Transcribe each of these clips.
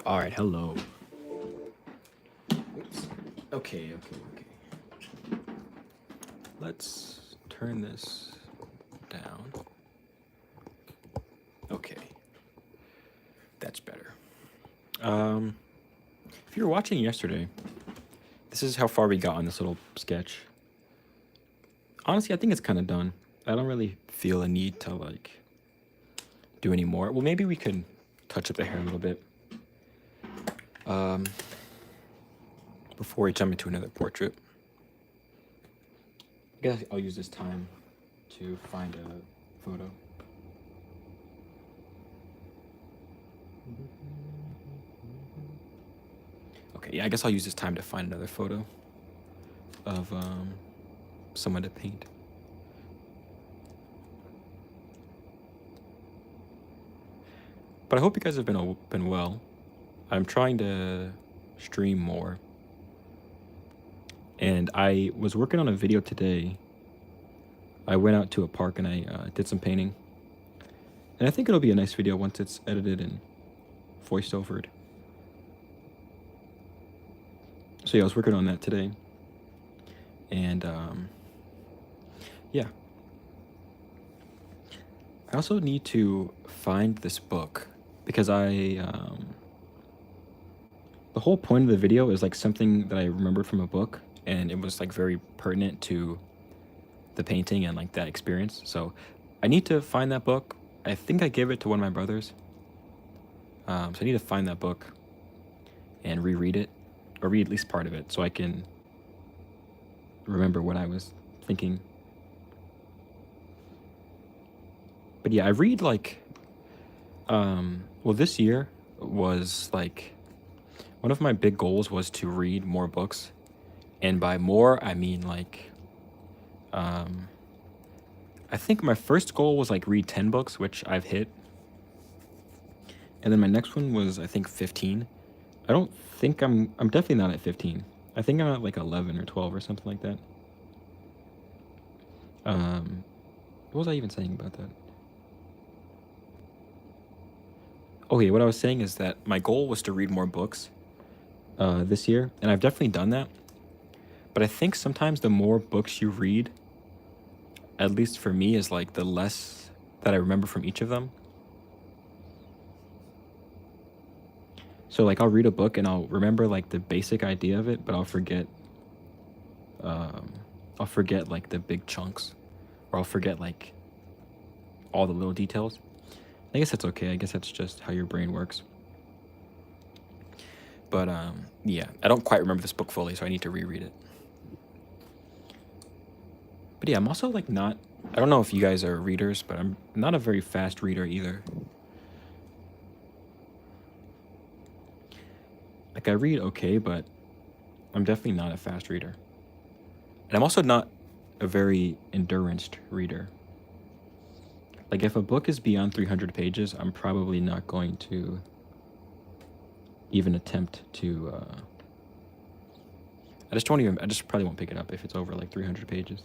All right, hello. Oops. Okay. Let's turn this down. Okay, that's better. If you were watching yesterday, this is how far we got on this little sketch. Honestly, I think it's kind of done. I don't really feel a need to do any more. Well, maybe we could touch up the hair a little bit. Before we jump into another portrait. I guess I'll use this time to find a photo. Okay, yeah, I guess I'll use this time to find another photo of someone to paint. But I hope you guys have been well. I'm trying to stream more. And I was working on a video today. I went out to a park and I did some painting. And I think it'll be a nice video once it's edited and voiced overed. So yeah, I was working on that today. And yeah. I also need to find this book because the whole point of the video is like something that I remembered from a book and it was like very pertinent to the painting and like that experience. So I need to find that book. I think I gave it to one of my brothers. So I need to find that book and reread it, or read at least part of it, so I can remember what I was thinking. But yeah, I read well, this year was like one of my big goals was to read more books, and by more I mean I think my first goal was like read 10 books, which I've hit. And then my next one was I think 15. I don't think I'm definitely not at 15. I think I'm at like 11 or 12 or something like that. What was I even saying about that? Okay, what I was saying is that my goal was to read more books this year, and I've definitely done that. But I think sometimes the more books you read, at least for me, is like the less that I remember from each of them. So like I'll read a book and I'll remember like the basic idea of it, but I'll forget like the big chunks, or I'll forget like all the little details. I guess that's okay. I guess that's just how your brain works. But yeah, I don't quite remember this book fully, so I need to reread it. But yeah, I'm also like not. I don't know if you guys are readers, but I'm not a very fast reader either. Like I read okay, but I'm definitely not a fast reader. And I'm also not a very endurance reader. Like if a book is beyond 300 pages, I'm probably not going to even attempt to I just probably won't pick it up if it's over like 300 pages.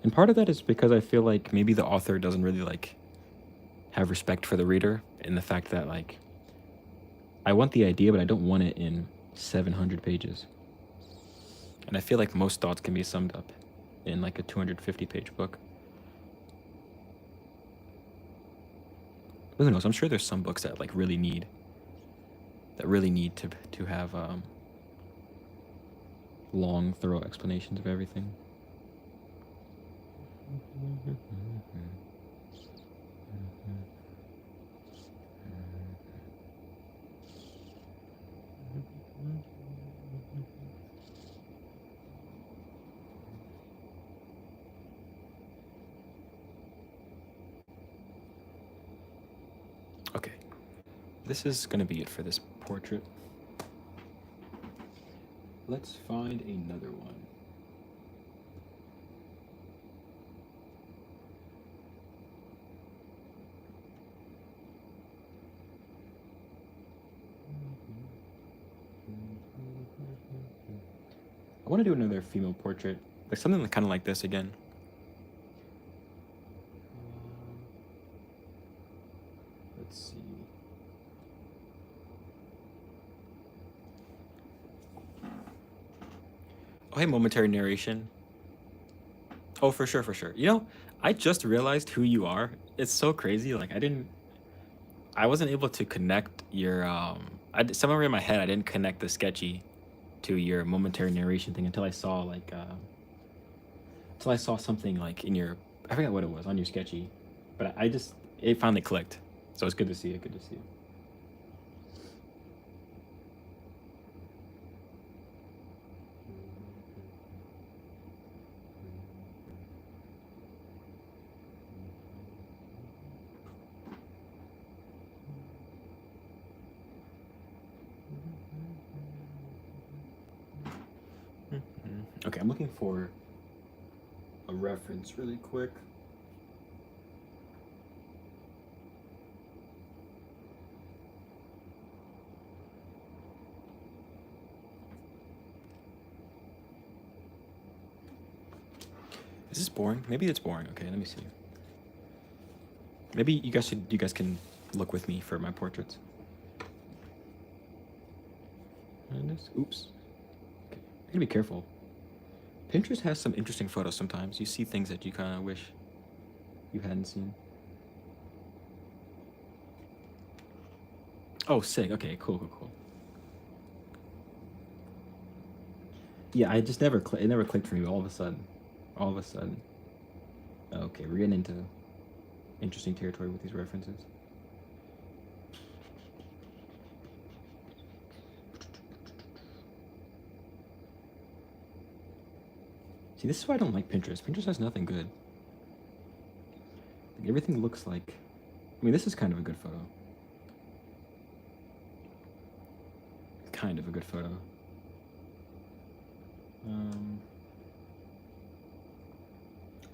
And part of that is because I feel like maybe the author doesn't really like have respect for the reader, in the fact that like I want the idea, but I don't want it in 700 pages. And I feel like most thoughts can be summed up in like a 250-page book. Who knows? I'm sure there's some books that like really need to have long, thorough explanations of everything. Okay, this is gonna be it for this portrait. Let's find another one. I want to do another female portrait, like something kind of like this again. let's see. Oh, hey, momentary narration. Oh, for sure, for sure. You know, I just realized who you are. It's so crazy. Like, I wasn't able to connect your, somewhere in my head, I didn't connect the sketchy to your momentary narration thing until I saw, like, until I saw something, like, in your, I forgot what it was, on your sketchy. But I just, it finally clicked. So it's good to see it. Good to see it. Okay, I'm looking for a reference really quick. Is this boring? Maybe it's boring. Okay, let me see. Maybe you guys can look with me for my portraits. And this, oops. Okay, I gotta be careful. Pinterest has some interesting photos sometimes. You see things that you kind of wish you hadn't seen. Oh, sick. Okay, cool, cool, cool. Yeah, I just never it never clicked for me all of a sudden. All of a sudden. Okay, we're getting into interesting territory with these references. See, this is why I don't like Pinterest. Pinterest has nothing good. Like, everything looks like... I mean, this is kind of a good photo. Kind of a good photo.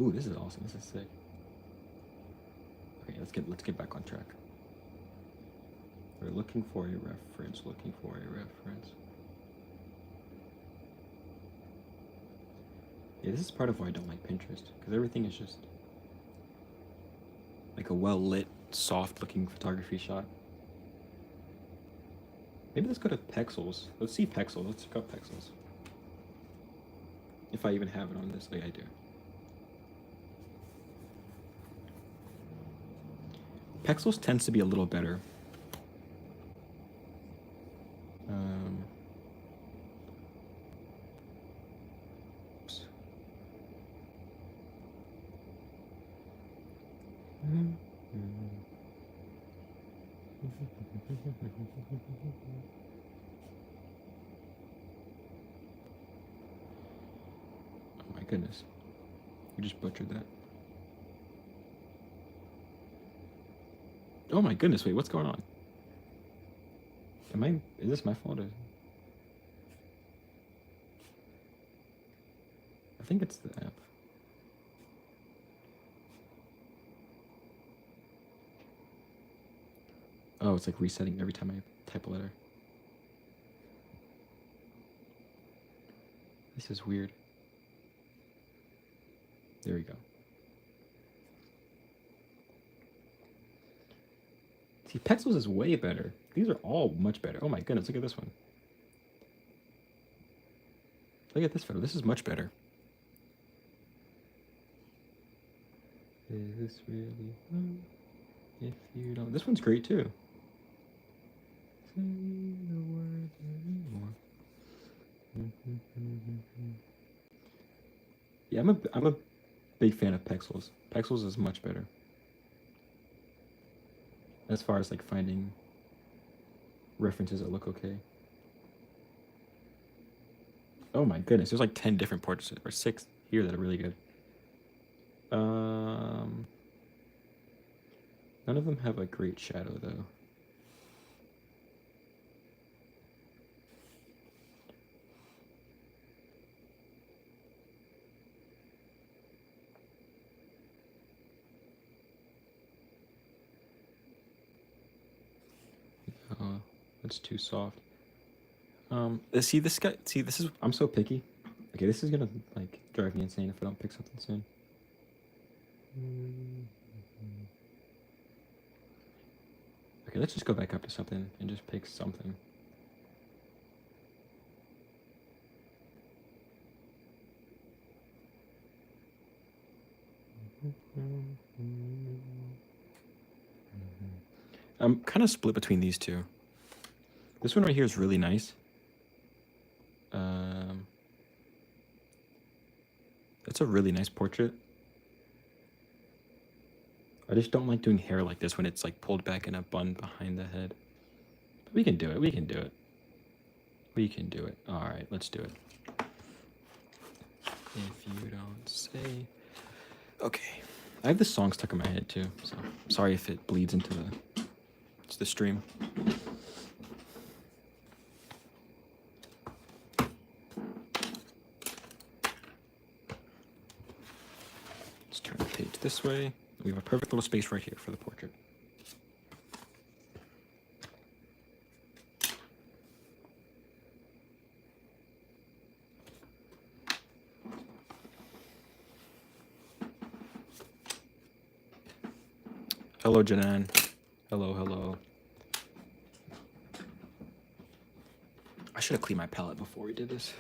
Ooh, this is awesome. This is sick. Okay, let's get back on track. We're looking for a reference. Looking for a reference. Yeah, this is part of why I don't like Pinterest, because everything is just like a well-lit, soft-looking photography shot. Maybe let's go to Pexels. Let's see Pexels. Let's check out Pexels. If I even have it on this. Oh, yeah, I do. Pexels tends to be a little better. Oops. Oh my goodness. You just butchered that. Oh my goodness, wait, what's going on? Is this my fault? I think it's the app. Oh, it's like resetting every time I type a letter. This is weird. There we go. See, Pexels is way better. These are all much better. Oh my goodness, look at this one. Look at this photo. This is much better. Is this really love? If you don't... This one's great too. Say the word anymore. Yeah, I'm a big fan of Pexels. Pexels is much better. As far as like finding references that look okay. Oh my goodness, there's like 10 different portraits, or 6 here that are really good. None of them have a great shadow though. That's too soft. See this guy. See, this is. I'm so picky. Okay, this is gonna like drive me insane if I don't pick something soon. Okay, let's just go back up to something and just pick something. I'm kind of split between these two. This one right here is really nice. It's a really nice portrait. I just don't like doing hair like this when it's like pulled back in a bun behind the head. But we can do it. We can do it. We can do it. All right, let's do it. If you don't say. Okay. I have this song stuck in my head too, so sorry if it bleeds into the stream. Let's turn the page this way. We have a perfect little space right here for the portrait. Hello, Janan. Hello, hello. I should have cleaned my palette before we did this.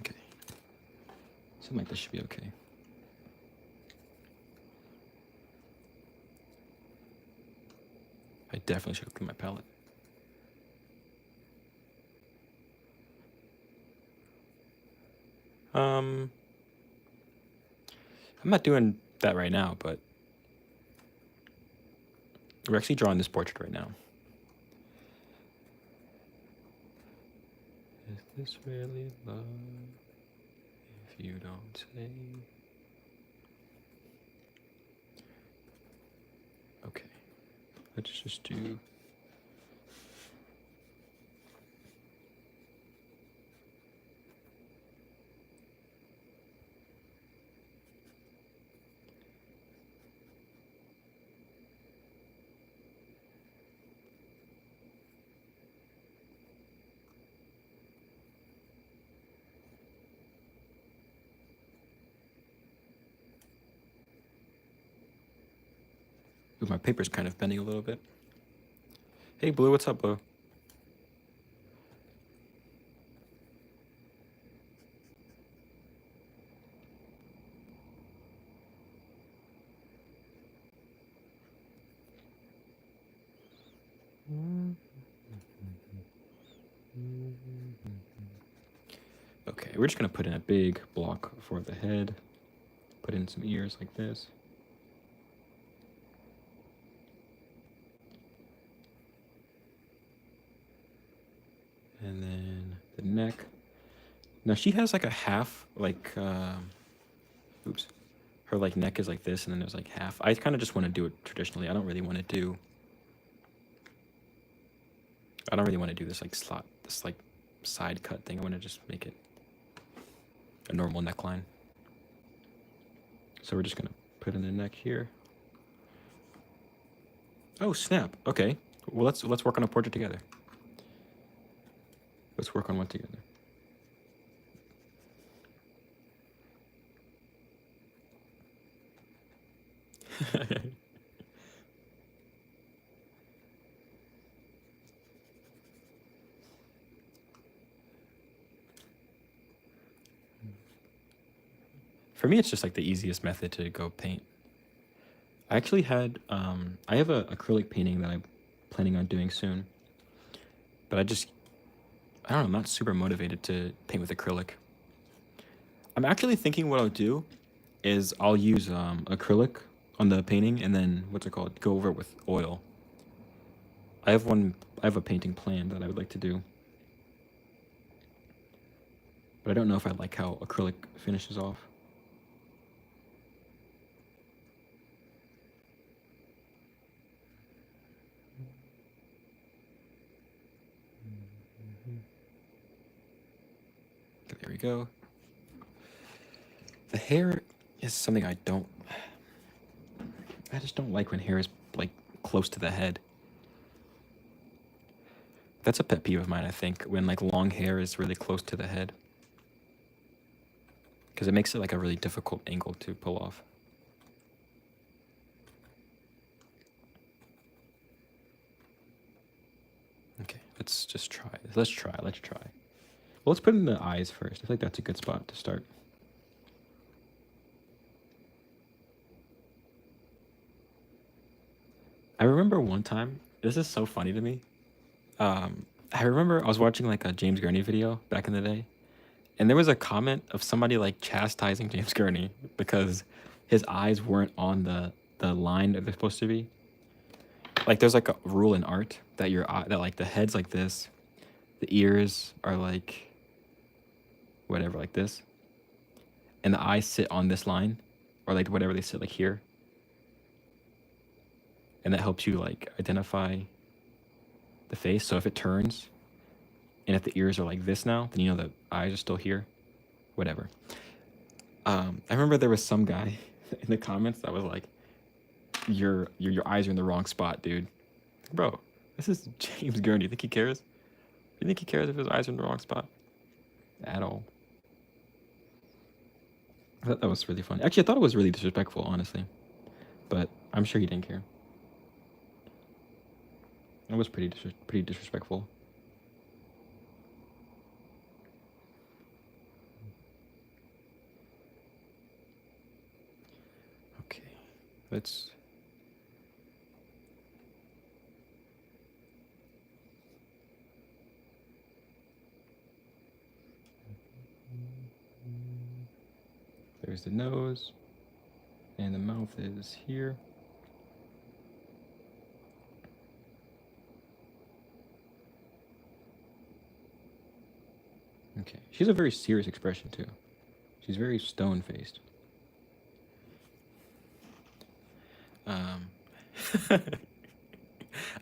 Okay. Something like this should be okay. I definitely should have cleaned my palette. I'm not doing that right now, but we're actually drawing this portrait right now. Is this really love if you don't say? Okay, let's just do. Ooh, my paper's kind of bending a little bit. Hey, Blue, what's up, Blue? Okay, we're just gonna put in a big block for the head. Put in some ears like this. And then the neck. Now she has like a half, like, oops. Her like neck is like this, and then there's like half. I kind of just want to do it traditionally. I don't really want to do this like slot, this like side cut thing. I want to just make it a normal neckline. So we're just gonna put in the neck here. Oh snap! Okay, well let's work on a portrait together. Let's work on one together. For me, it's just like the easiest method to go paint. I actually had, I have a acrylic painting that I'm planning on doing soon, but I don't know, I'm not super motivated to paint with acrylic. I'm actually thinking what I'll do is I'll use acrylic on the painting and then, what's it called, go over it with oil. I have a painting plan that I would like to do, but I don't know if I like how acrylic finishes off. There we go. The hair is something I just don't like when hair is like close to the head. That's a pet peeve of mine, I think, when like long hair is really close to the head. Because it makes it like a really difficult angle to pull off. let's just try this. Let's try. Well, let's put in the eyes first. I think that's a good spot to start. I remember one time, this is so funny to me. I remember I was watching like a James Gurney video back in the day, and there was a comment of somebody like chastising James Gurney because his eyes weren't on the line that they're supposed to be. Like there's like a rule in art that your eye, that like the head's like this, the ears are like whatever, like this, and the eyes sit on this line, or like whatever they sit like here, and that helps you like identify the face. So if it turns, and if the ears are like this now, then you know the eyes are still here. Whatever. I remember there was some guy in the comments that was like, "Your eyes are in the wrong spot, dude." Bro, this is James Gurney. You think he cares? You think he cares if his eyes are in the wrong spot? At all. I thought that was really funny. Actually, I thought it was really disrespectful, honestly. But I'm sure he didn't care. It was pretty disrespectful. Okay, let's... There's the nose, and the mouth is here. Okay, she's a very serious expression too. She's very stone-faced.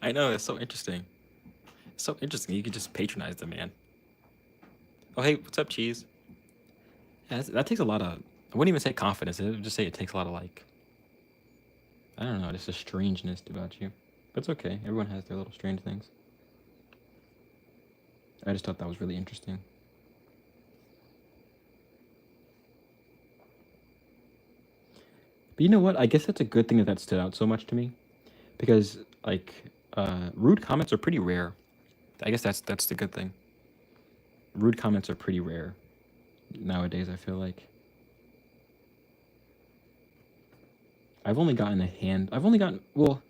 I know, it's so interesting. It's so interesting. You could just patronize the man. Oh, hey, what's up, Cheese? Yeah, that takes a lot of... I wouldn't even say confidence. I would just say it takes a lot of, like... I don't know, just a strangeness about you. But it's okay. Everyone has their little strange things. I just thought that was really interesting. But you know what? I guess that's a good thing that stood out so much to me. Because, like, rude comments are pretty rare. I guess that's the good thing. Rude comments are pretty rare nowadays, I feel like. I've only gotten well,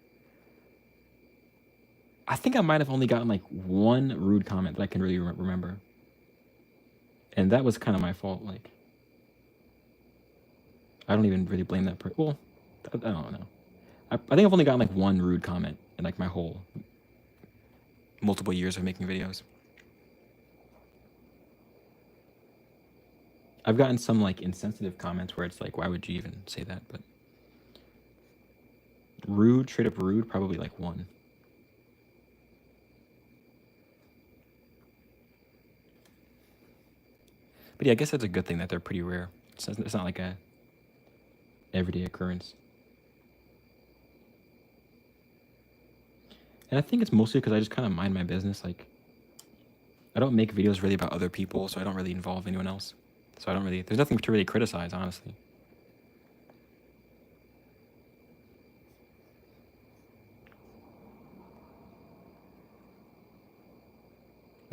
I think I might have only gotten like one rude comment that I can really remember. And that was kind of my fault. Like, I don't even really blame that person. Well, I don't know. I think I've only gotten like one rude comment in like my whole multiple years of making videos. I've gotten some like insensitive comments where it's like, why would you even say that? But rude, straight up rude, probably like one. But yeah, I guess that's a good thing that they're pretty rare. It's not like a everyday occurrence. And I think it's mostly because I just kind of mind my business. Like, I don't make videos really about other people, so I don't really involve anyone else. So I don't really... There's nothing to really criticize, honestly.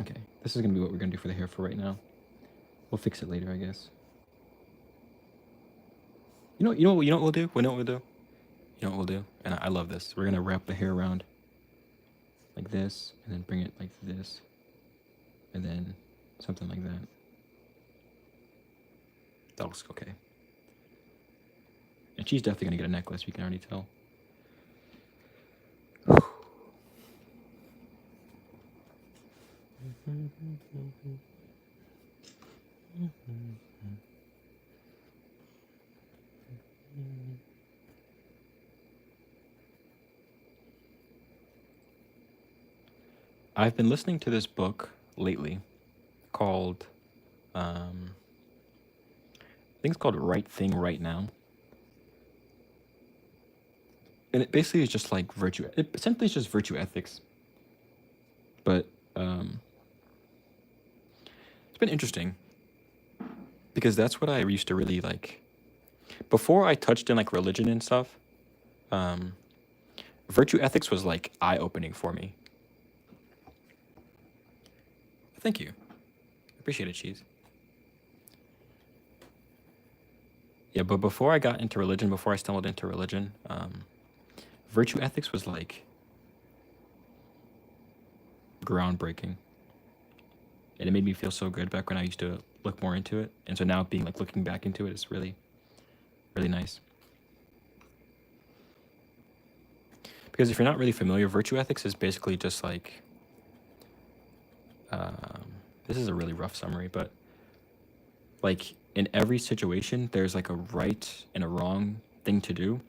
Okay, this is going to be what we're going to do for the hair for right now. We'll fix it later, I guess. You know what we'll do? You know what we'll do? And I love this. We're going to wrap the hair around like this, and then bring it like this, and then something like that. That looks okay. And she's definitely gonna get a necklace, we can already tell. I've been listening to this book lately called, I think it's called Right Thing Right Now. And it basically is just like essentially it's just virtue ethics. But it's been interesting because that's what I used to really like. Before I touched in like religion and stuff, virtue ethics was like eye-opening for me. Thank you. Appreciate it, cheese. Yeah, but before I got into religion, before I stumbled into religion, virtue ethics was like groundbreaking, and it made me feel so good back when I used to look more into it. And so now being like looking back into it is really, really nice. Because if you're not really familiar, virtue ethics is basically just like um, this is a really rough summary, but like in every situation, there's like a right and a wrong thing to do,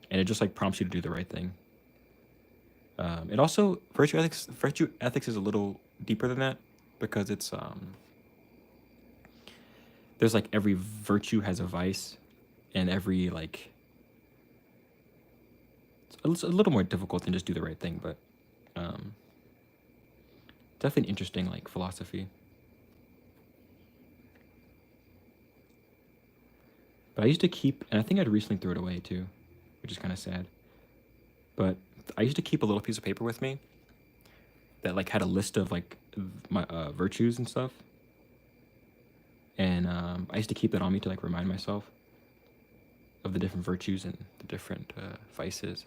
and it just like prompts you to do the right thing. It also virtue ethics is a little deeper than that because it's there's like every virtue has a vice, and every like it's a little more difficult than just do the right thing, but um, definitely an interesting like philosophy. But I used to keep, and I think I'd recently threw it away too, which is kind of sad. But I used to keep a little piece of paper with me that like had a list of like my virtues and stuff, and I used to keep that on me to like remind myself of the different virtues and the different vices.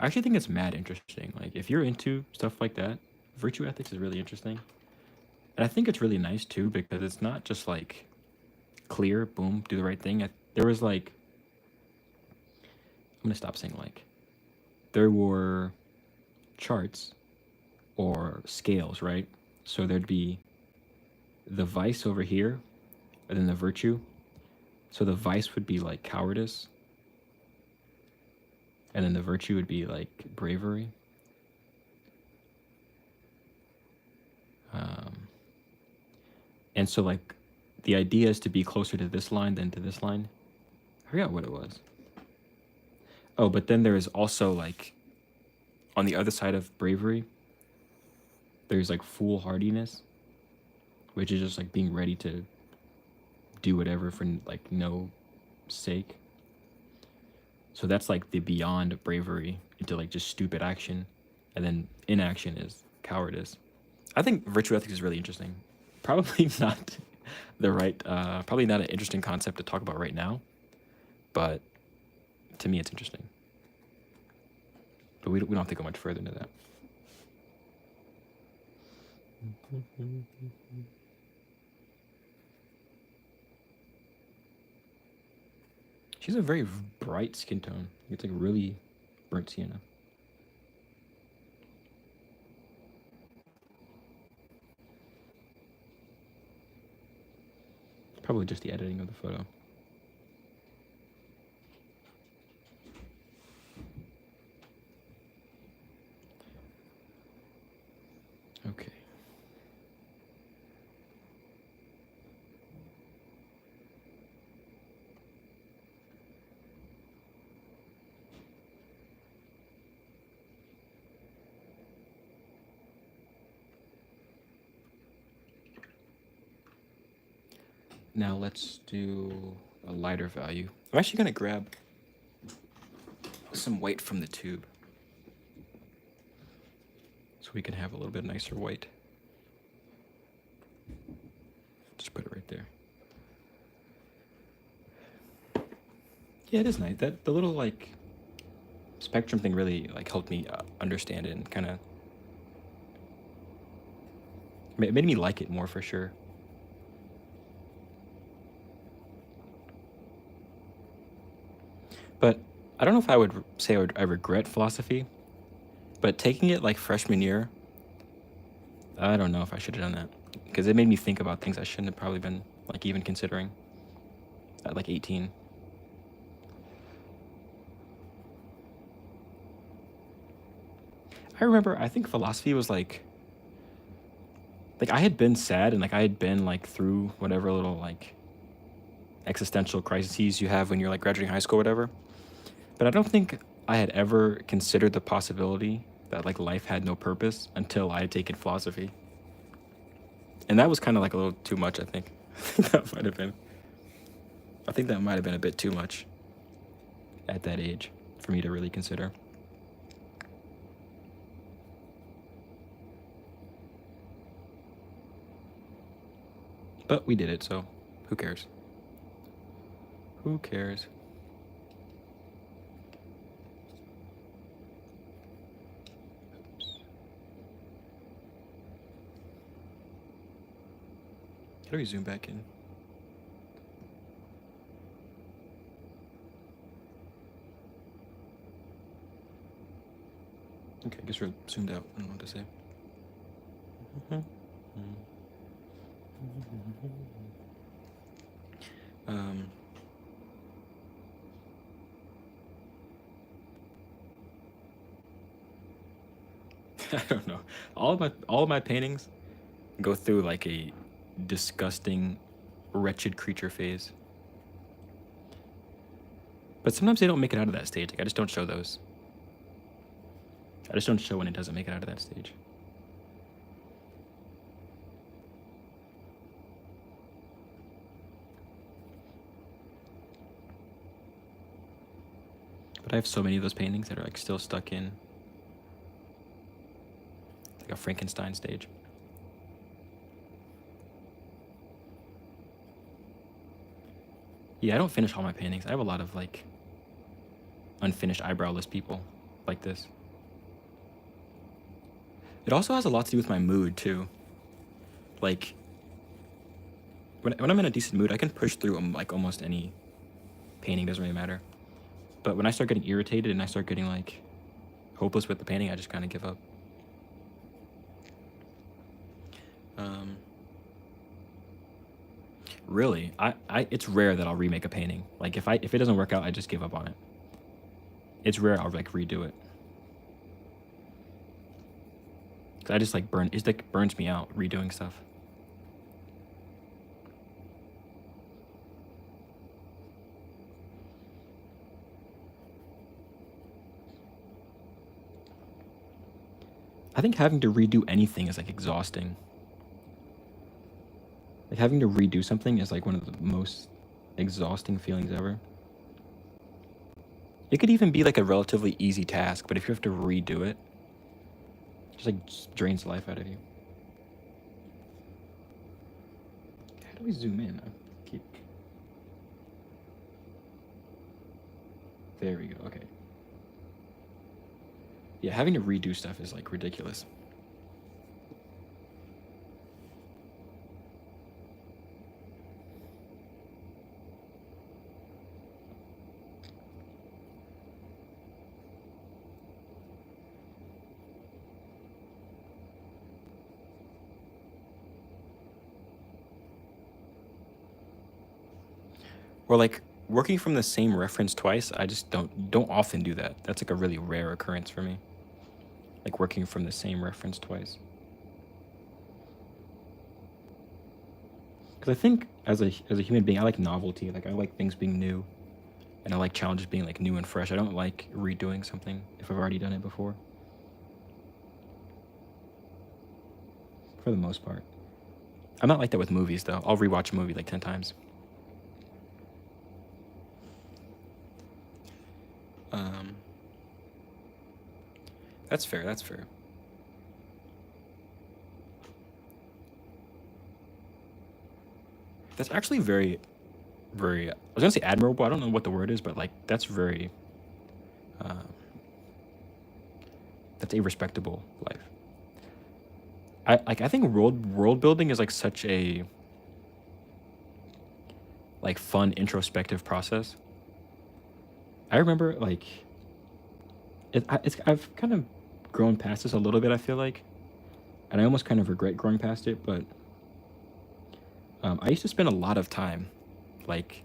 I actually think it's mad interesting. Like if you're into stuff like that, virtue ethics is really interesting, and I think it's really nice too because it's not just like clear, boom, do the right thing. There was like I'm gonna stop saying like there were charts or scales, right? So there'd be the vice over here, and then the virtue. So the vice would be like cowardice, and then the virtue would be like bravery. Um, and so like the idea is to be closer to this line than to this line. I forgot what it was. Oh, but then there is also like on the other side of bravery, there's like foolhardiness, which is just like being ready to do whatever for like no sake. So that's like the beyond bravery into like just stupid action, and then inaction is cowardice. I think virtue ethics is really interesting. Probably not probably not an interesting concept to talk about right now, but to me it's interesting. But we don't have to go much further into that. She's a very bright skin tone. It's like really burnt sienna. Probably just the editing of the photo. Okay. Now let's do a lighter value. I'm actually gonna grab some white from the tube so we can have a little bit nicer white. Just put it right there. Yeah, it is nice. That the little like spectrum thing really like helped me understand it and kind of made me like it more for sure. But I don't know if I would say I regret philosophy, but taking it like freshman year, I don't know if I should have done that because it made me think about things I shouldn't have probably been like even considering at like 18. I remember I think philosophy was like I had been sad and like I had been like through whatever little like existential crises you have when you're like graduating high school or whatever. But I don't think I had ever considered the possibility that like life had no purpose until I had taken philosophy. And that was kind of like a little too much, I think. That might have been. I think that might have been a bit too much at that age for me to really consider. But we did it, so who cares? Who cares? Oops. How do we zoom back in? Okay, I guess we're zoomed out. I don't know what to say. Um, I don't know. All of my paintings go through like a disgusting, wretched creature phase. But sometimes they don't make it out of that stage. Like I just don't show those. I just don't show when it doesn't make it out of that stage. But I have so many of those paintings that are like still stuck in like a Frankenstein stage. Yeah, I don't finish all my paintings. I have a lot of like unfinished eyebrowless people like this. It also has a lot to do with my mood too. Like when I'm in a decent mood, I can push through like almost any painting. Doesn't really matter. But when I start getting irritated and I start getting like hopeless with the painting, I just kind of give up. Really, it's rare that I'll remake a painting. Like if it doesn't work out, I just give up on it. It's rare I'll like redo it. 'Cause I just like it like burns me out redoing stuff. I think having to redo anything is like exhausting. Like having to redo something is like one of the most exhausting feelings ever. It could even be like a relatively easy task, but if you have to redo it, just drains the life out of you. How do we zoom in? I keep. There we go. Okay. Yeah, having to redo stuff is like ridiculous. Or like working from the same reference twice, I just don't often do that. That's like a really rare occurrence for me. Like working from the same reference twice. Because I think as a human being, I like novelty. Like I like things being new, and I like challenges being like new and fresh. I don't like redoing something if I've already done it before. For the most part, I'm not like that with movies though. I'll rewatch a movie like 10 times. Um, that's fair. That's fair. That's actually very, very. I was gonna say admirable. I don't know what the word is, but like that's very. Uh, that's a respectable life. I think world building is like such a like fun introspective process. I remember like I've kind of grown past this a little bit. I feel like, and I almost kind of regret growing past it. But I used to spend a lot of time, like,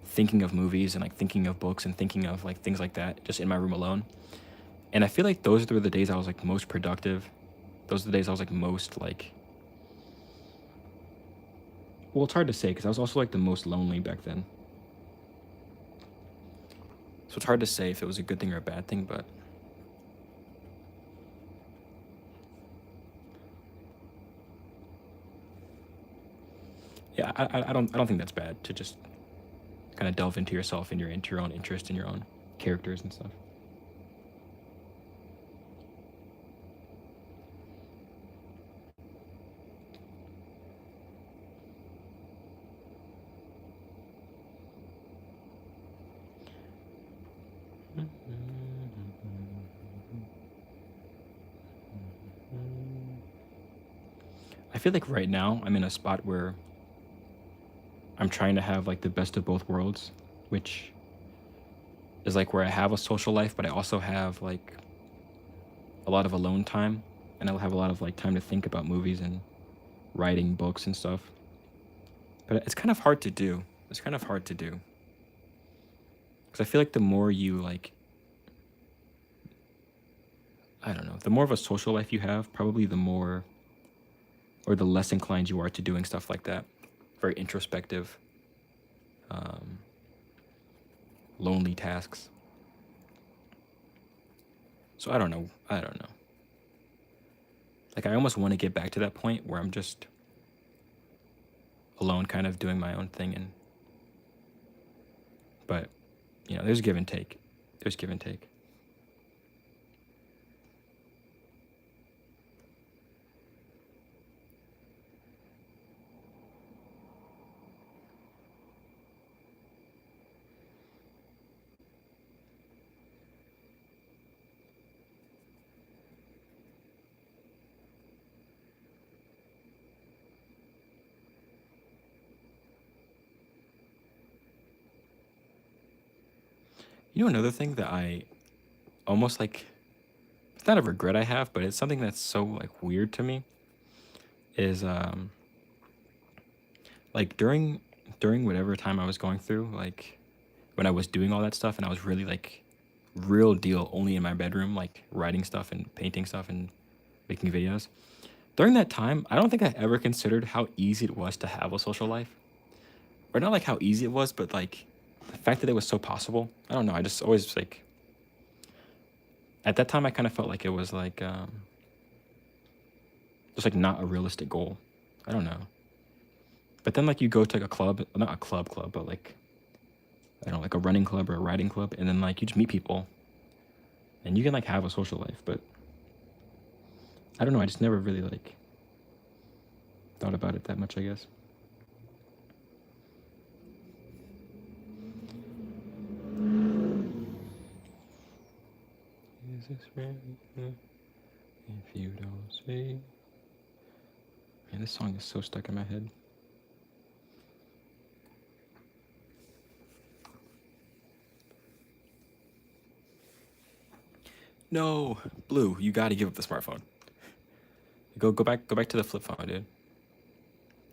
thinking of movies and like thinking of books and thinking of like things like that, just in my room alone. And I feel like those were the days I was like most productive. Those are the days I was like most like. Well, it's hard to say because I was also like the most lonely back then. So it's hard to say if it was a good thing or a bad thing, but yeah, I don't think that's bad to just kind of delve into yourself and into your own interest in your own characters and stuff. feel like right now I'm in a spot where I'm trying to have like the best of both worlds, which is like where I have a social life, but I also have like a lot of alone time, and I'll have a lot of like time to think about movies and writing books and stuff. But it's kind of hard to do. It's kind of hard to do because I feel like the more you like, I don't know, the more of a social life you have, probably the more or the less inclined you are to doing stuff like that. Very introspective, um, lonely tasks. So I don't know. I don't know. Like I almost want to get back to that point where I'm just alone, kind of doing my own thing, and but there's give and take. There's give and take. Another thing that I almost like, it's not a regret I have, but it's something that's so like weird to me is like during whatever time I was going through, like when I was doing all that stuff and I was really like real deal only in my bedroom, like writing stuff and painting stuff and making videos. During that time, I don't think I ever considered how easy it was to have a social life. Or not like how easy it was, but like the fact that it was so possible. I don't know. I just always like at that time I kind of felt like it was like just like not a realistic goal. I don't know. But then like you go to like a club, not a club, but like I don't know, like a running club or a riding club, and then like you just meet people and you can like have a social life, but I don't know, I just never really like thought about it that much, I guess. Is this really good if you don't say? Man, this song is so stuck in my head. No, Blue, you gotta give up the smartphone. Go back to the flip phone, dude.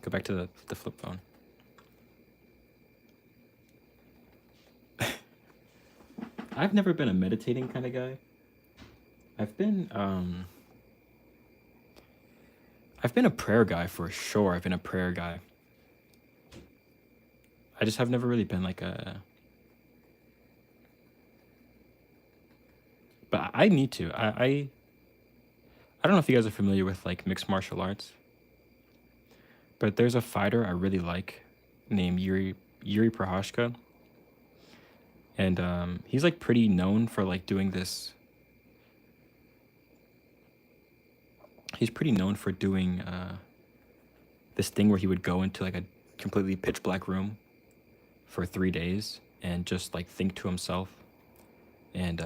Go back to the flip phone. I've never been a meditating kind of guy. I've been I've been a prayer guy for sure. I've been a prayer guy. I just have never really been like a. But I need to. I don't know if you guys are familiar with like mixed martial arts, but there's a fighter I really like named Yuri Prohashka, and he's like pretty known for like doing this. He's pretty known for doing this thing where he would go into like a completely pitch black room for 3 days and just like think to himself, and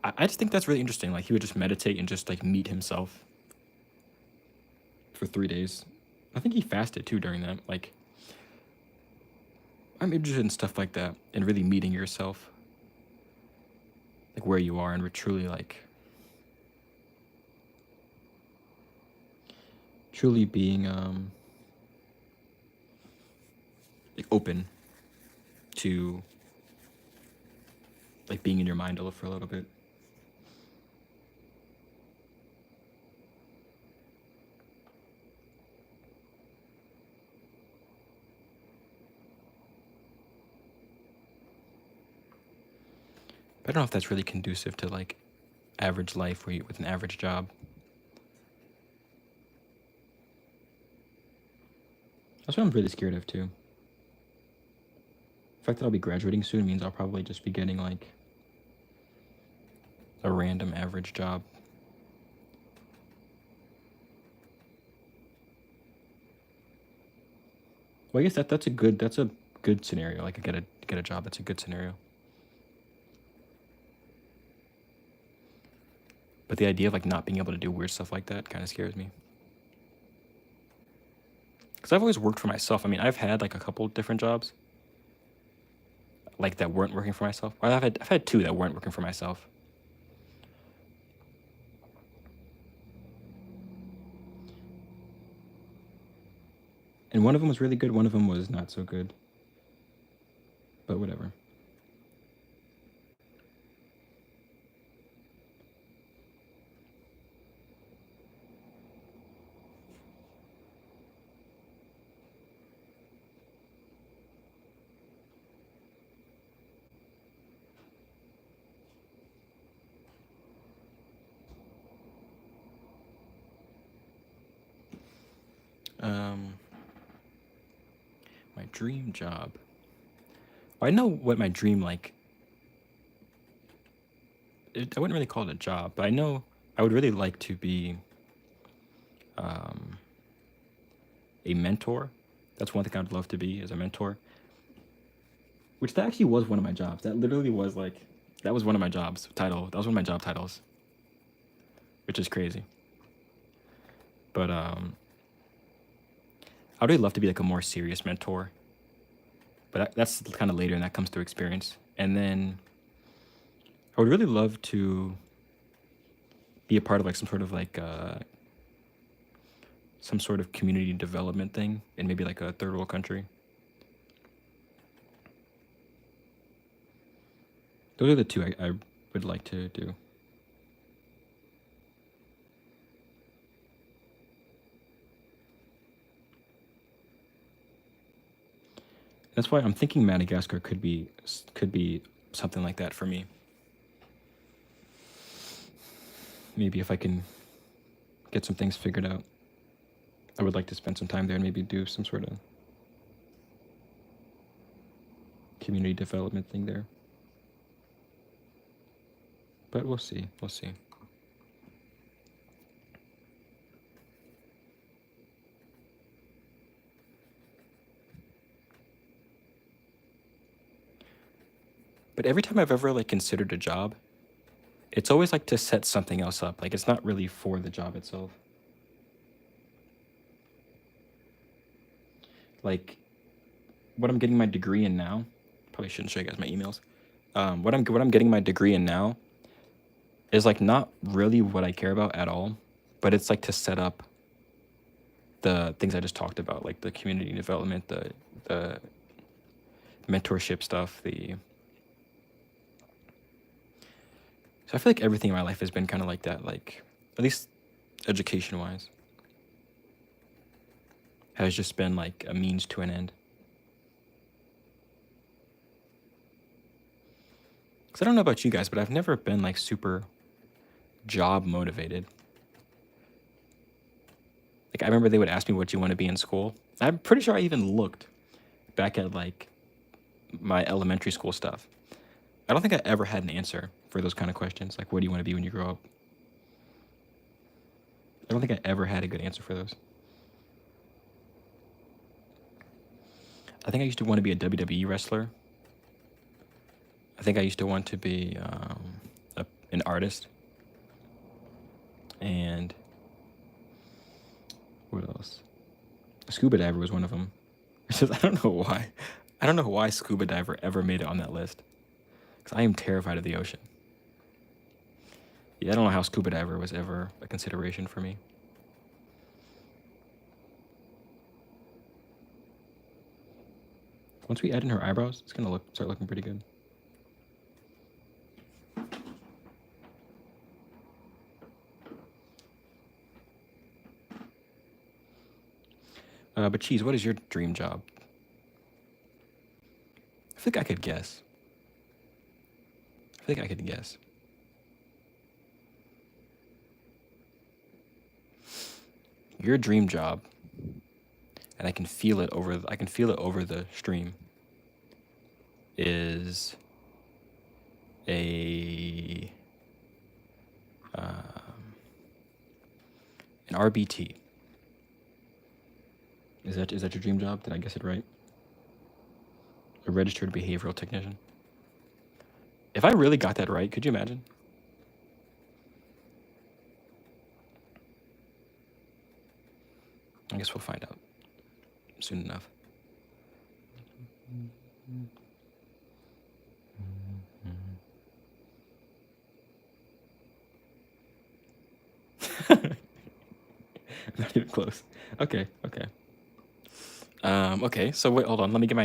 I just think that's really interesting. Like he would just meditate and just like meet himself for 3 days. I think he fasted too during that. Like I'm interested in stuff like that and really meeting yourself, like where you are, and we're truly like truly being like open to like being in your mind for a little bit. But I don't know if that's really conducive to like average life where you with an average job. That's what I'm really scared of too. The fact that I'll be graduating soon means I'll probably just be getting like a random average job. Well, I guess that's a good scenario. Like get a job. That's a good scenario. But the idea of like not being able to do weird stuff like that kind of scares me. Because I've always worked for myself. I mean, I've had like a couple different jobs, like that weren't working for myself. Well, I've had two that weren't working for myself. And one of them was really good. One of them was not so good. But whatever. Um, my dream job. Well, I know what my dream like. I wouldn't really call it a job, but I know I would really like to be um, a mentor. That's one thing I'd love to be, as a mentor. Which that actually was one of my jobs. That literally was like, that was one of my jobs title. That was one of my job titles, which is crazy. But I'd really love to be like a more serious mentor. But that's kind of later, and that comes through experience. And then I would really love to be a part of like some sort of like some sort of community development thing in maybe like a third world country. Those are the two I would like to do. That's why I'm thinking Madagascar could be something like that for me. Maybe if I can get some things figured out, I would like to spend some time there and maybe do some sort of community development thing there. But we'll see. We'll see. But every time I've ever like considered a job, it's always like to set something else up. Like it's not really for the job itself. Like what I'm getting my degree in now. Probably shouldn't show you guys my emails. What I'm getting my degree in now is like not really what I care about at all, but it's like to set up the things I just talked about, like the community development, the mentorship stuff, the so I feel like everything in my life has been kind of like that, like at least education wise, has just been like a means to an end. Because I don't know about you guys, but I've never been like super job motivated. Like I remember they would ask me what you want to be in school. I'm pretty sure I even looked back at like my elementary school stuff. I don't think I ever had an answer for those kind of questions. Like, what do you want to be when you grow up? I don't think I ever had a good answer for those. I think I used to want to be a WWE wrestler. I think I used to want to be an artist. And what else? A scuba diver was one of them. I don't know why. I don't know why scuba diver ever made it on that list. Because I am terrified of the ocean. Yeah, I don't know how scuba diver was ever a consideration for me. Once we add in her eyebrows, it's gonna start looking pretty good. But Cheese, what is your dream job? I think I could guess. I think I could guess. Your dream job, and I can feel it over. I can feel it over the stream. Is a an RBT. Is that your dream job? Did I guess it right? A registered behavioral technician. If I really got that right, could you imagine? I guess we'll find out soon enough. Not even close. Okay, okay. Okay, so wait, hold on. Let me get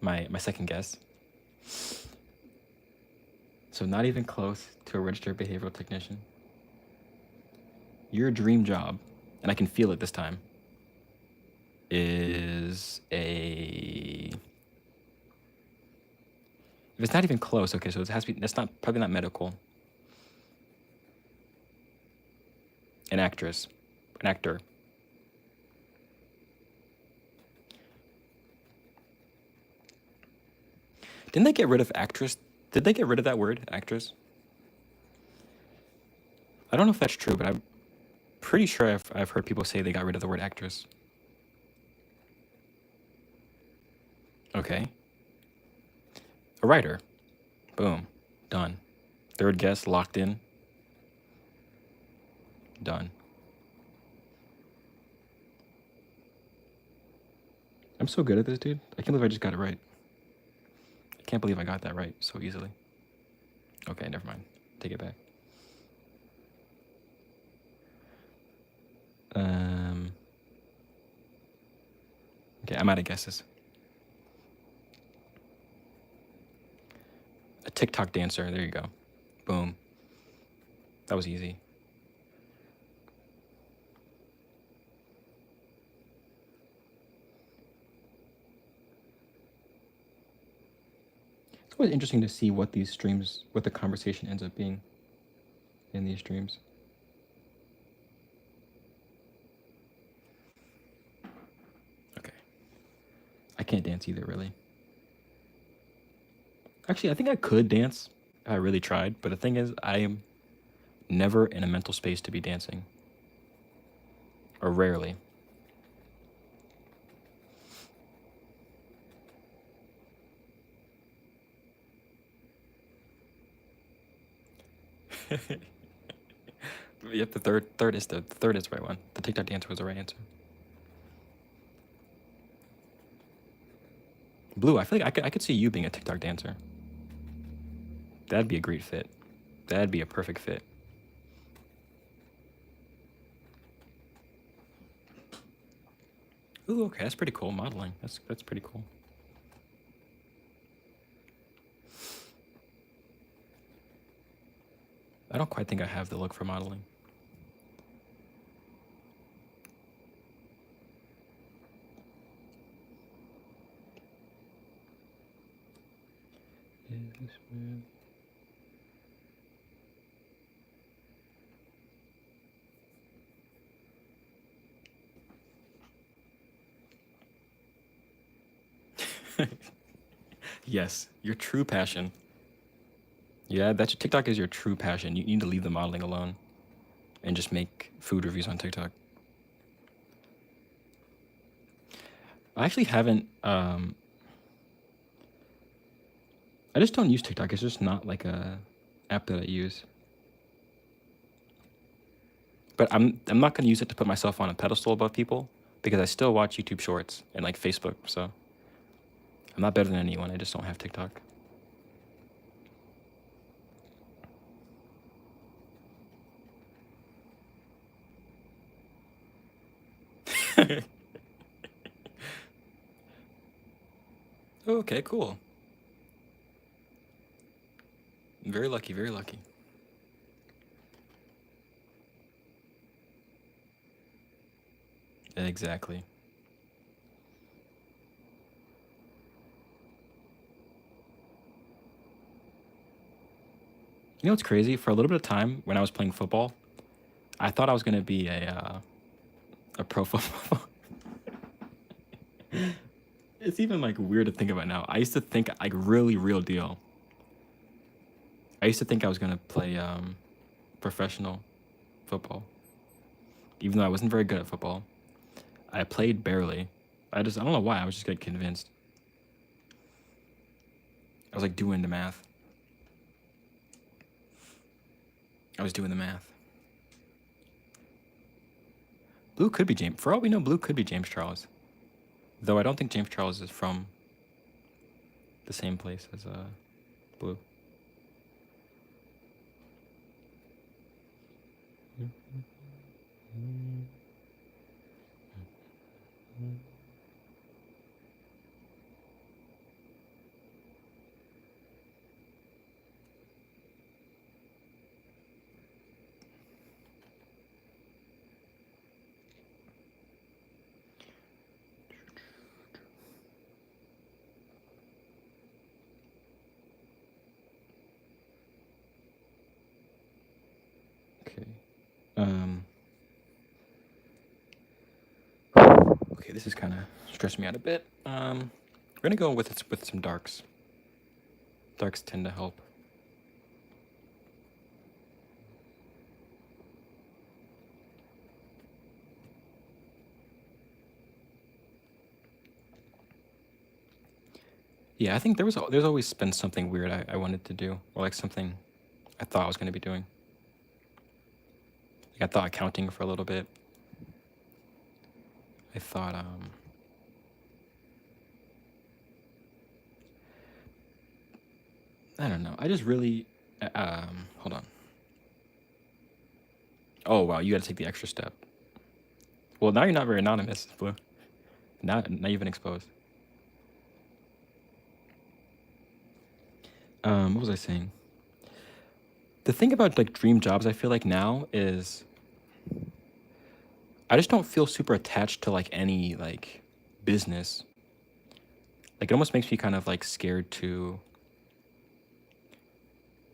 my second guess. So not even close to a registered behavioral technician. Your dream job, and I can feel it this time, is a... If it's not even close, okay, so it has to be, that's not, probably not medical. An actress. An actor. Didn't they get rid of actress? Did they get rid of that word, actress? I don't know if that's true, but I'm pretty sure I've heard people say they got rid of the word actress. Okay. A writer. Boom. Done. Third guess, locked in. Done. I'm so good at this, dude. I can't believe I just got it right. I can't believe I got that right so easily. Okay, never mind. Take it back. Okay, I'm out of guesses. A TikTok dancer. There you go. Boom. That was easy. It's always interesting to see what these streams, what the conversation ends up being in these streams. Okay. I can't dance either, really. Actually, I think I could dance if I really tried, but the thing is, I am never in a mental space to be dancing. Or rarely. Yep, the third is the right one. The TikTok dancer was the right answer. Blue, I feel like I could see you being a TikTok dancer. That'd be a great fit. That'd be a perfect fit. Ooh, okay, that's pretty cool. Modeling. That's pretty cool. I don't quite think I have the look for modeling. Yes, your true passion. Yeah, that's TikTok is your true passion. You need to leave the modeling alone and just make food reviews on TikTok. I actually haven't I just don't use TikTok. It's just not like a app that I use. But I'm not gonna use it to put myself on a pedestal above people because I still watch YouTube Shorts and like Facebook. So I'm not better than anyone. I just don't have TikTok. Okay, cool. Very lucky, very lucky. Exactly. You know what's crazy? For a little bit of time when I was playing football, I thought I was gonna be a pro football. It's even like weird to think about now. I used to think like really real deal. I used to think I was gonna play professional football, even though I wasn't very good at football. I played barely. I don't know why. I was just getting convinced. I was like doing the math. I was doing the math. Blue could be James. For all we know, Blue could be James Charles. Though I don't think James Charles is from the same place as Blue. Okay. Okay, this is kind of stressing me out a bit. We're gonna go with some darks. Darks tend to help. Yeah, I think there's always been something weird I wanted to do, or like something I thought I was gonna be doing. Like I thought accounting for a little bit. I thought I don't know. I just really hold on. Oh wow, you got to take the extra step. Well, now you're not very anonymous, Blue. Now you've been exposed. What was I saying? The thing about like dream jobs, I feel like now is I just don't feel super attached to like any like business. Like it almost makes me kind of like scared to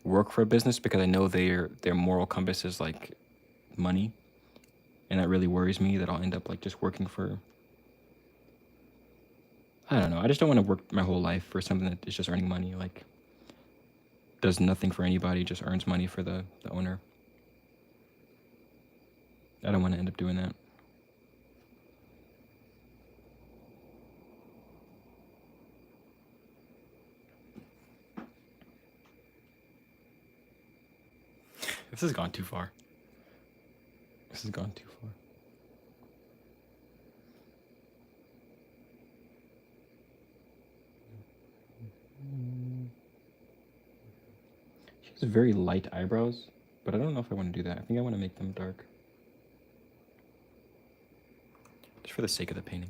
work for a business because I know their moral compass is like money, and that really worries me that I'll end up like just working for. I don't know. I just don't want to work my whole life for something that is just earning money. Like does nothing for anybody, just earns money for the owner. I don't want to end up doing that. This has gone too far. This has gone too far. She has very light eyebrows, but I don't know if I want to do that. I think I want to make them dark. Just for the sake of the painting.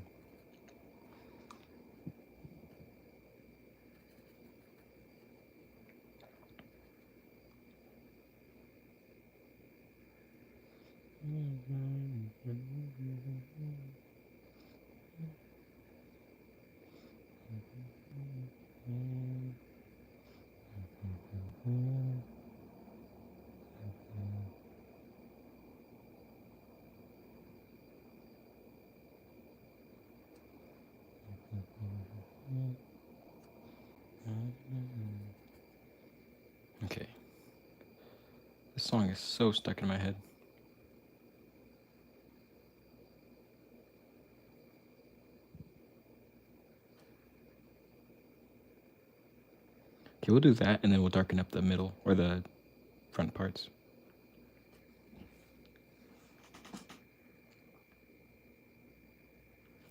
Okay. This song is so stuck in my head. Okay, we'll do that, and then we'll darken up the middle or the front parts.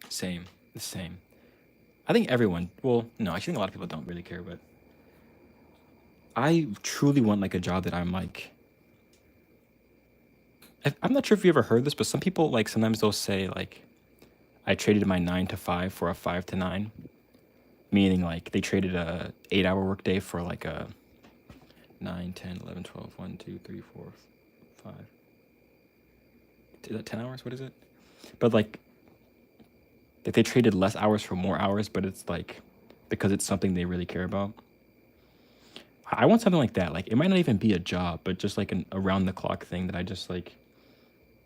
Same, the same. I think everyone. Well, no, I think a lot of people don't really care, but I truly want like a job that I'm like. I'm not sure if you ever heard this, but some people like sometimes they'll say like, I traded my 9 to 5 for a 5 to 9, meaning like they traded a 8-hour workday for like a 9, 10, 11, 12, 1, 2, 3, 4, 5. Is that 10 hours? What is it? But like they traded less hours for more hours, but it's like because it's something they really care about. I want something like that. Like it might not even be a job, but just like an around the clock thing that I just like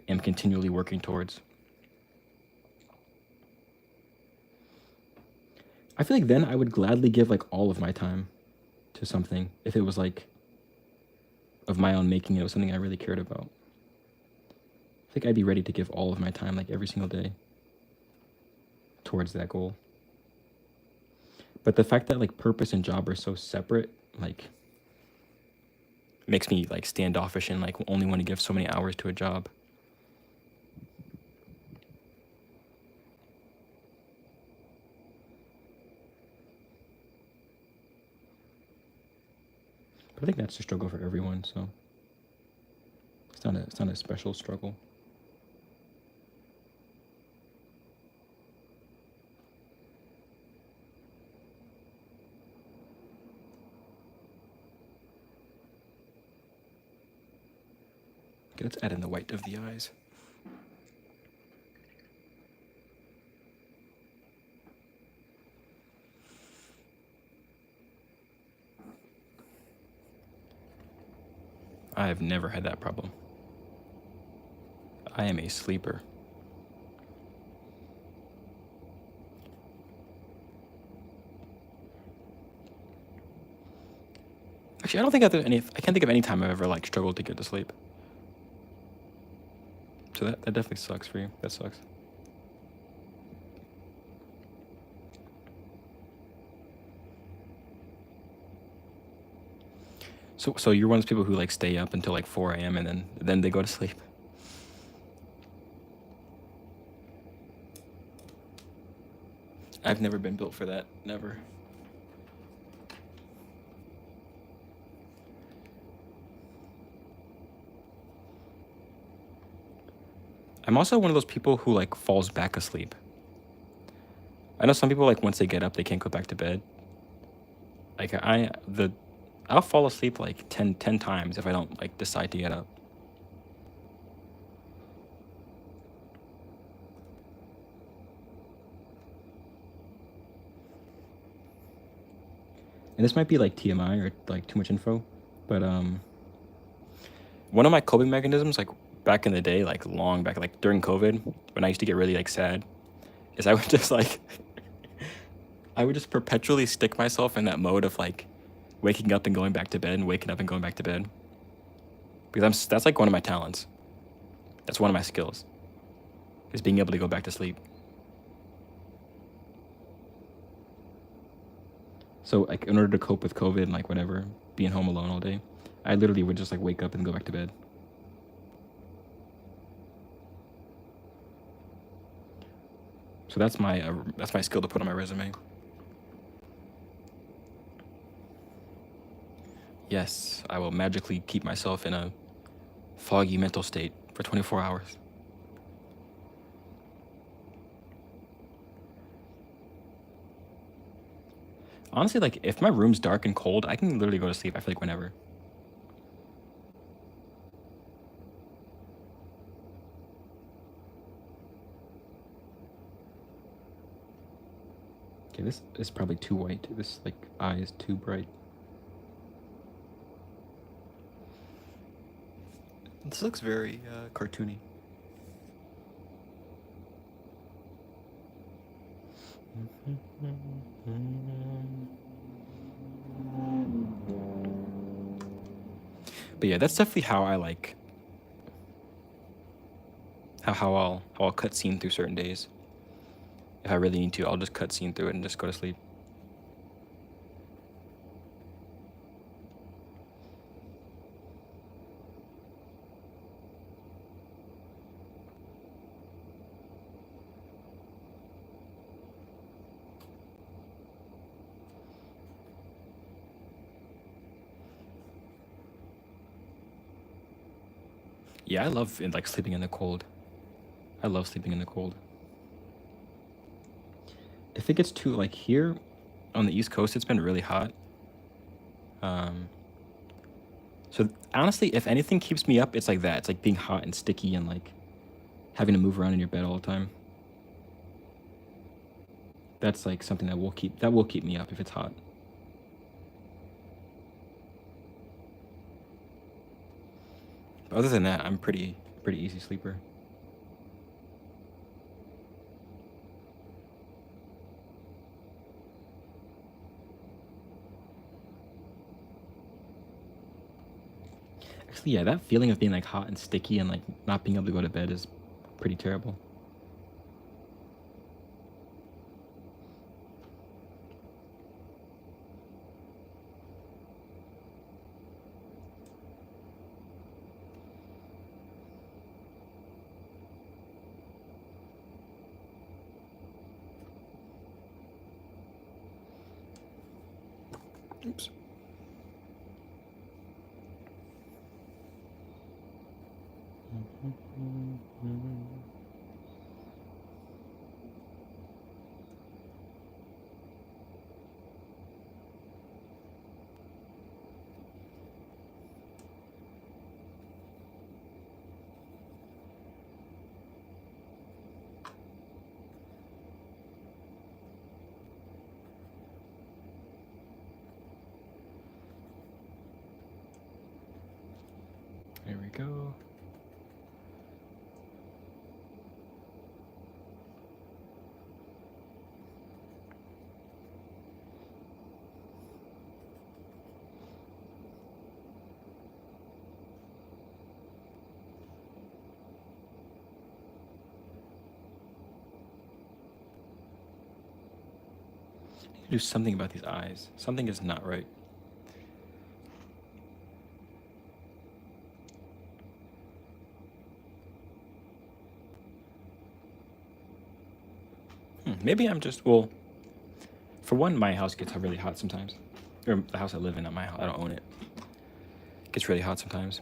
am continually working towards. I feel like then I would gladly give like all of my time to something if it was like of my own making. It was something I really cared about. I think I'd be ready to give all of my time like every single day towards that goal. But the fact that like purpose and job are so separate, like makes me like standoffish and like only want to give so many hours to a job. But I think that's a struggle for everyone, so it's not a special struggle. Okay, let's add in the white of the eyes. I have never had that problem. I am a sleeper. Actually, I don't think I can't think of any time I've ever like struggled to get to sleep. So that definitely sucks for you. That sucks. So you're one of those people who like stay up until like 4 a.m. and then they go to sleep. I've never been built for that. Never. I'm also one of those people who like falls back asleep. I know some people like once they get up they can't go back to bed. Like I'll fall asleep like 10 times if I don't like decide to get up. And this might be like TMI or like too much info, but one of my coping mechanisms, like back in the day, like long back, like during COVID, when I used to get really like sad, is I would just like, I would just perpetually stick myself in that mode of like waking up and going back to bed and waking up and going back to bed. Because that's like one of my talents. That's one of my skills, is being able to go back to sleep. So like in order to cope with COVID and like whatever, being home alone all day, I literally would just like wake up and go back to bed. So that's my skill to put on my resume. Yes, I will magically keep myself in a foggy mental state for 24 hours. Honestly, like if my room's dark and cold, I can literally go to sleep. I feel like whenever. Okay, this is probably too white. This like eye is too bright. This looks very cartoony. But yeah, that's definitely how I like how I'll cut scene through certain days. If I really need to, I'll just cut scene through it and just go to sleep. Yeah, I love like sleeping in the cold. I love sleeping in the cold. If it gets too like here on the East Coast, it's been really hot. Um, so honestly, if anything keeps me up, it's like that. It's like being hot and sticky and like having to move around in your bed all the time. That's like something that will keep me up if it's hot. But other than that, I'm pretty easy sleeper. Actually, yeah, that feeling of being like hot and sticky and like not being able to go to bed is pretty terrible. Oops. There we go. Do something about these eyes. Something is not right. Maybe I'm just, well, for one, my house gets really hot sometimes. Or the house I live in, not my house. I don't own it. It gets really hot sometimes.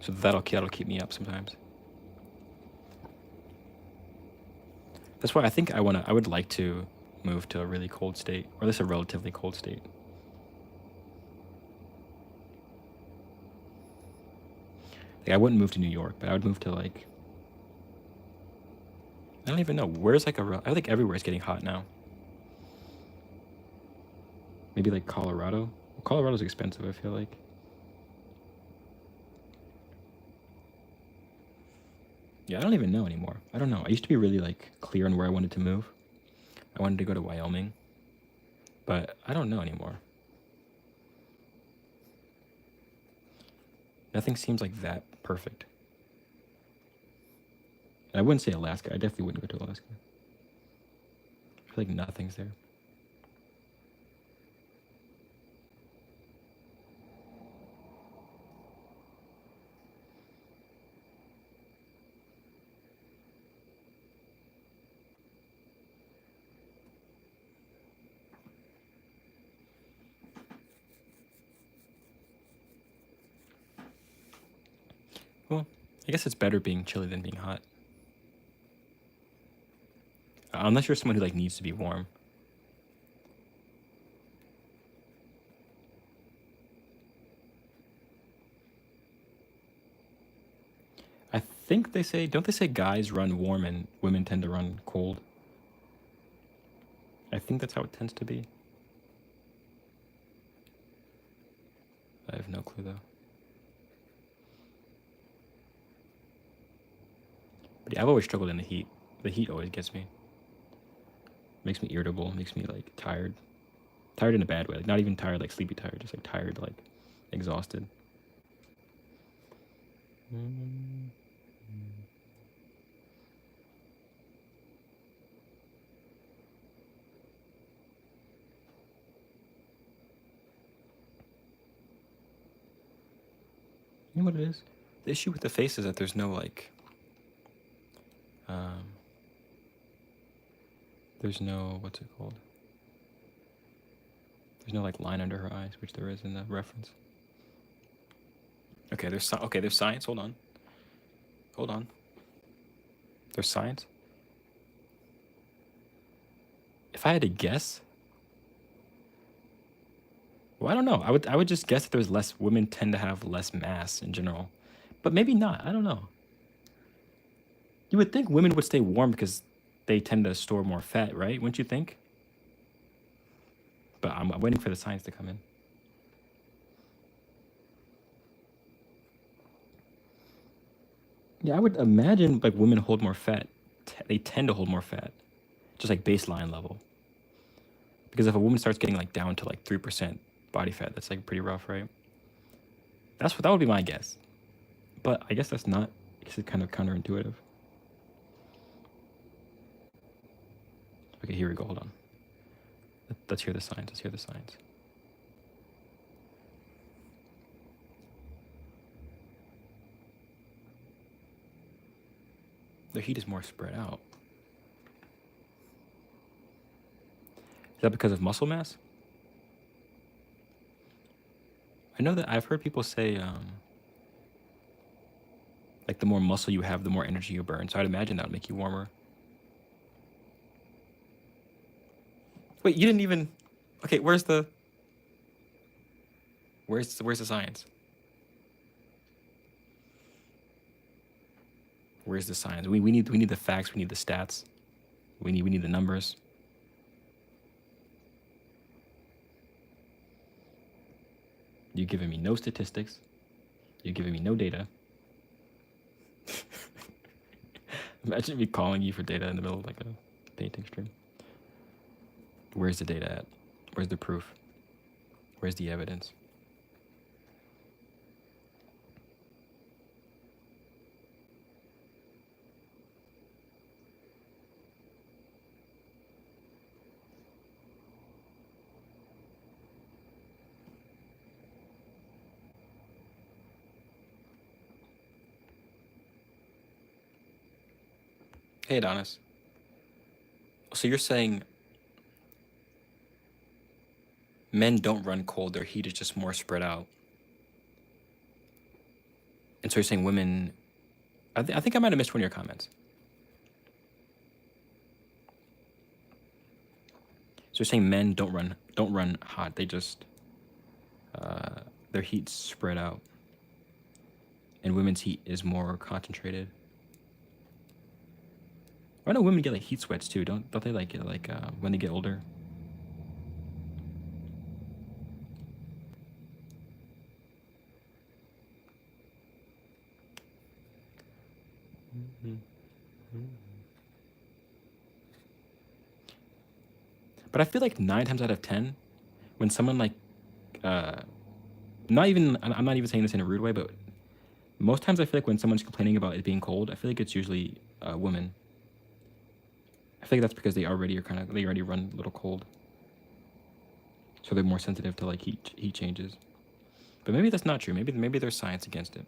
So that'll keep me up sometimes. That's why I think I would like to move to a really cold state, or at least a relatively cold state. Like I wouldn't move to New York, but I would move to like, I don't even know where's like I think everywhere is getting hot now. Maybe like Colorado. Well, Colorado's expensive, I feel like. Yeah, I don't even know anymore. I don't know. I used to be really like clear on where I wanted to move. I wanted to go to Wyoming, but I don't know anymore. Nothing seems like that perfect. And I wouldn't say Alaska. I definitely wouldn't go to Alaska. I feel like nothing's there. Well, I guess it's better being chilly than being hot. Unless you're someone who like needs to be warm. I think they say, don't they say guys run warm and women tend to run cold? I think that's how it tends to be. I have no clue though. But yeah, I've always struggled in the heat. The heat always gets me. Makes me irritable. Makes me like tired. Tired in a bad way. Like not even tired like sleepy tired. Just like tired, like exhausted. Mm. You know what it is? The issue with the face is that there's no like, um, there's no, what's it called? There's no like line under her eyes, which there is in the reference. Okay, there's science. Hold on. Hold on. There's science. If I had to guess, well, I don't know. I would just guess that there's less women tend to have less mass in general, but maybe not. I don't know. You would think women would stay warm because they tend to store more fat, right? Wouldn't you think? But I'm waiting for the science to come in. Yeah, I would imagine like women hold more fat. They tend to hold more fat, just like baseline level. Because if a woman starts getting like down to like 3% body fat, that's like pretty rough, right? That would be my guess. But I guess that's not. It's kind of counterintuitive. Okay, here we go. Hold on. Let's hear the science. Let's hear the science. The heat is more spread out. Is that because of muscle mass? I know that I've heard people say, Like the more muscle you have, the more energy you burn. So I'd imagine that would make you warmer. Wait, you didn't even. Okay, where's the science? Where's the science? We need the facts. We need the stats. We need the numbers. You're giving me no statistics. You're giving me no data. Imagine me calling you for data in the middle of like a painting stream. Where's the data at? Where's the proof? Where's the evidence? Hey, Adonis. So you're saying men don't run cold, their heat is just more spread out. And so you're saying women. I think I might have missed one of your comments. So you're saying men don't run hot. They just their heat's spread out, and women's heat is more concentrated. I know women get like heat sweats too. Don't they like get like when they get older? But I feel like 9 times out of 10, when someone like, uh, not even, I'm not even saying this in a rude way, but most times I feel like when someone's complaining about it being cold, I feel like it's usually women. I feel like that's because they already run a little cold, so they're more sensitive to like heat changes. But maybe that's not true. Maybe there's science against it.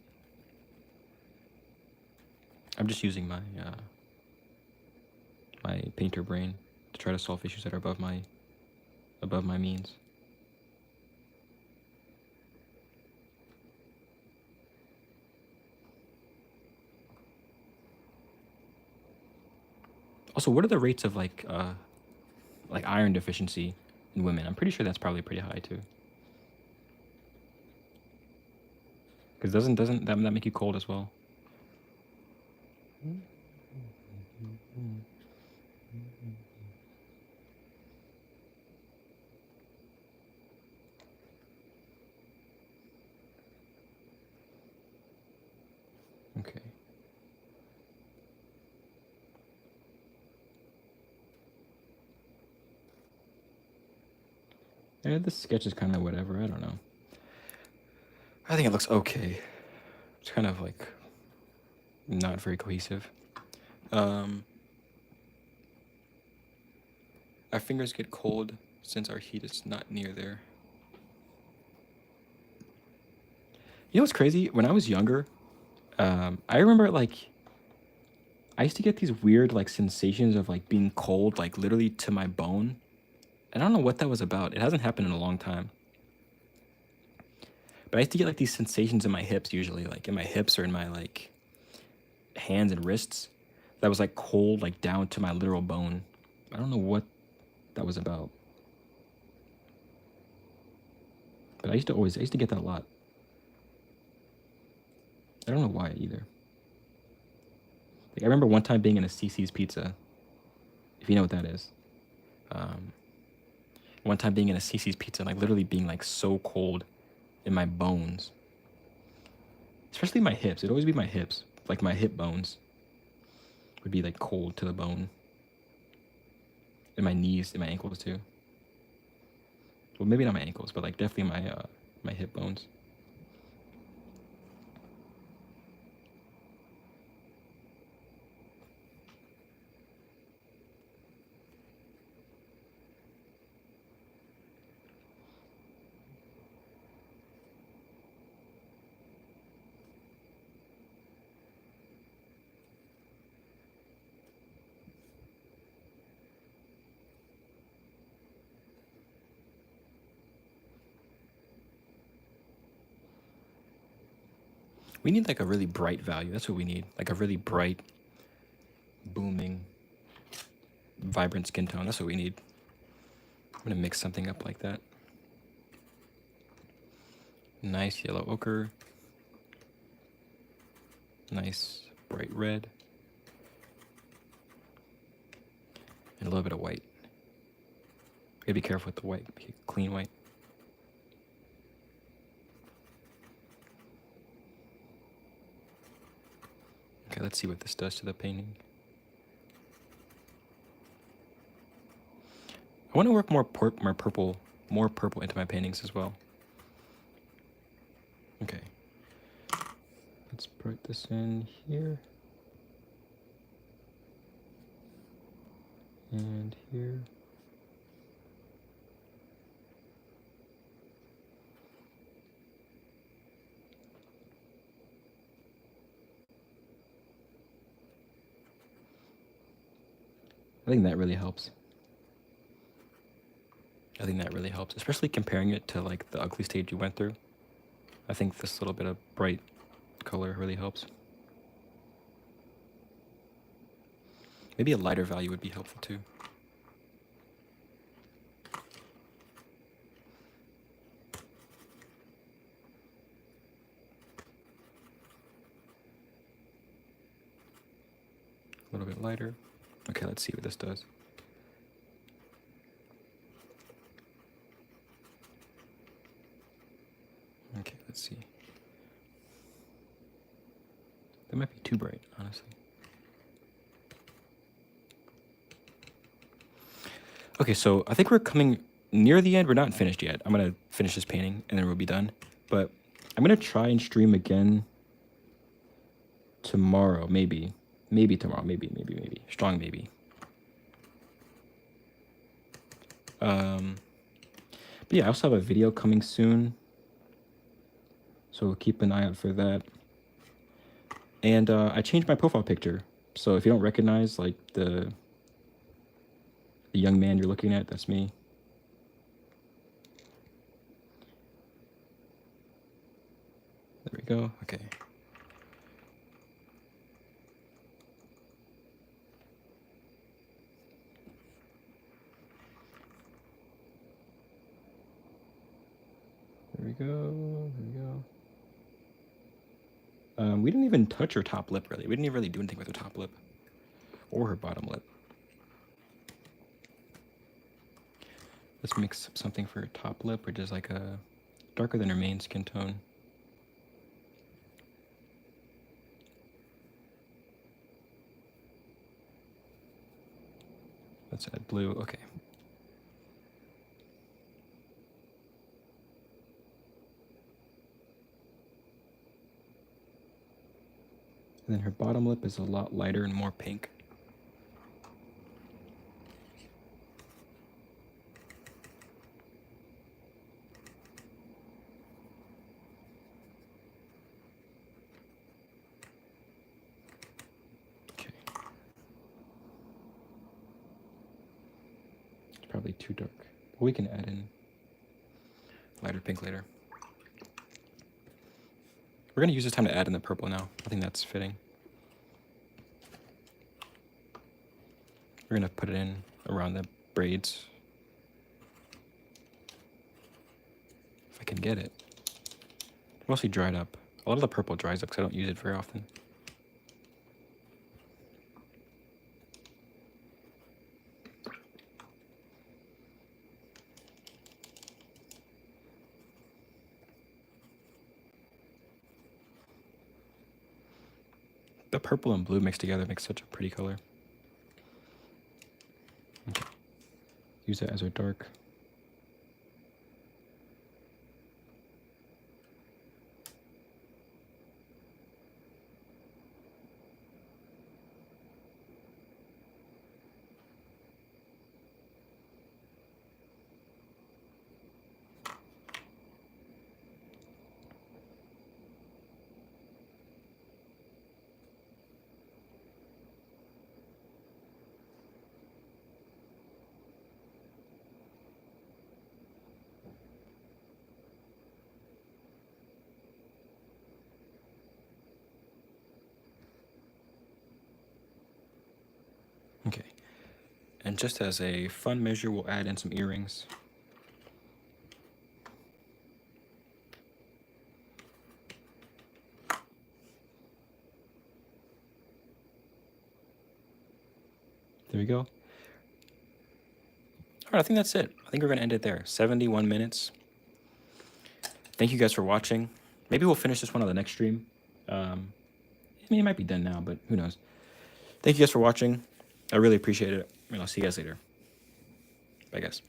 I'm just using my painter brain to try to solve issues that are above my means. Also, what are the rates of like iron deficiency in women? I'm pretty sure that's probably pretty high too. Because doesn't that make you cold as well? Okay. Yeah, this sketch is kind of whatever. I don't know. I think it looks okay. It's kind of like not very cohesive. Um, our fingers get cold since our heat is not near there. You know what's crazy? When I was younger, I remember like I used to get these weird like sensations of like being cold, like literally to my bone. And I don't know what that was about. It hasn't happened in a long time. But I used to get like these sensations in my hips, usually like in my hips or in my like hands and wrists, that was like cold, like down to my literal bone. I don't know what that was about. But I used to get that a lot. I don't know why either. Like I remember one time being in a CC's Pizza, if you know what that is. Um, one time being in a CC's Pizza and like literally being like so cold in my bones, especially my hips. It'd always be my hips, like my hip bones would be like cold to the bone, and my knees and my ankles too. Well, maybe not my ankles, but like definitely my hip bones. We need like a really bright value. That's what we need. Like a really bright, booming, vibrant skin tone. That's what we need. I'm gonna mix something up like that. Nice yellow ochre. Nice bright red. And a little bit of white. Gotta be careful with the white. Be clean white. Okay, let's see what this does to the painting. I want to work more purple into my paintings as well. Okay. Let's put this in here. And here. I think that really helps. I think that really helps, especially comparing it to like the ugly stage you went through. I think this little bit of bright color really helps. Maybe a lighter value would be helpful too. A little bit lighter. Okay, let's see what this does. Okay, let's see. That might be too bright, honestly. Okay, so I think we're coming near the end. We're not finished yet. I'm gonna finish this painting and then we'll be done. But I'm gonna try and stream again tomorrow, maybe. Maybe tomorrow, maybe. Strong maybe. But yeah, I also have a video coming soon. So keep an eye out for that. And I changed my profile picture. So if you don't recognize like the young man you're looking at, that's me. There we go. Okay. There we go. We didn't even touch her top lip, really. We didn't even really do anything with her top lip. Or her bottom lip. Let's mix up something for her top lip, which is like a darker than her main skin tone. Let's add blue. Okay. And then her bottom lip is a lot lighter and more pink. Okay. It's probably too dark. But we can add in lighter pink later. We're going to use this time to add in the purple now. I think that's fitting. We're going to put it in around the braids. If I can get it. Mostly dried up. A lot of the purple dries up because I don't use it very often. The purple and blue mixed together makes such a pretty color. Okay. Use that as our dark. And just as a fun measure, we'll add in some earrings. There we go. All right, I think that's it. I think we're going to end it there. 71 minutes. Thank you guys for watching. Maybe we'll finish this one on the next stream. I mean, it might be done now, but who knows. Thank you guys for watching. I really appreciate it. And I'll see you guys later. Bye, guys.